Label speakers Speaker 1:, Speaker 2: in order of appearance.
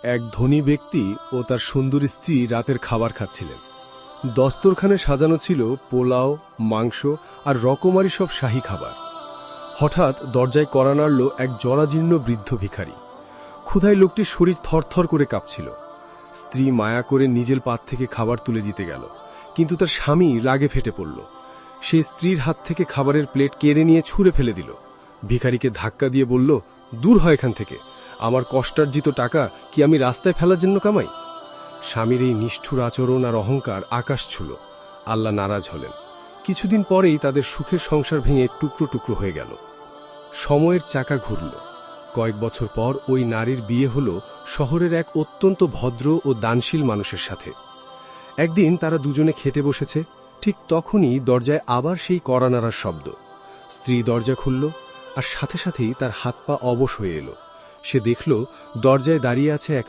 Speaker 1: এক ধনী ব্যক্তি ও তার সুন্দরী স্ত্রী রাতের খাবার খাচ্ছিলেন। দস্তরখানে সাজানো ছিল পোলাও, মাংস আর রকমারি সব শাহী খাবার। হঠাৎ দরজায় কড়া নাড়ল এক জরাজীর্ণ বৃদ্ধ ভিখারি। ক্ষুধায় লোকটির শরীর থরথর করে কাঁপছিল। স্ত্রী মায়া করে নিজের পাত থেকে খাবার তুলে দিতে গেল, কিন্তু তার স্বামী রাগে ফেটে পড়ল। সে স্ত্রীর হাত থেকে খাবারের প্লেট কেড়ে নিয়ে ছুঁড়ে ফেলে দিল। ভিখারিকে ধাক্কা দিয়ে বলল, দূর হয় এখান থেকে, আমার কষ্টার্জিত টাকা কি আমি রাস্তায় ফেলার জন্য কামাই? স্বামীর এই নিষ্ঠুর আচরণ আর অহংকার আকাশ ছুঁল। আল্লাহ নারাজ হলেন। কিছুদিন পরেই তাদের সুখের সংসার ভেঙে টুকরো টুকরো হয়ে গেল। সময়ের চাকা ঘুরল। কয়েক বছর পর ওই নারীর বিয়ে হল শহরের এক অত্যন্ত ভদ্র ও দানশীল মানুষের সাথে। একদিন তারা দুজনে খেতে বসেছে, ঠিক তখনই দরজায় আবার সেই কড়া নাড়ার শব্দ। স্ত্রী দরজা খুলল, আর সাথে সাথেই তার হাত পা অবশ হয়ে এলো। সে দেখল দরজায় দাঁড়িয়ে আছে এক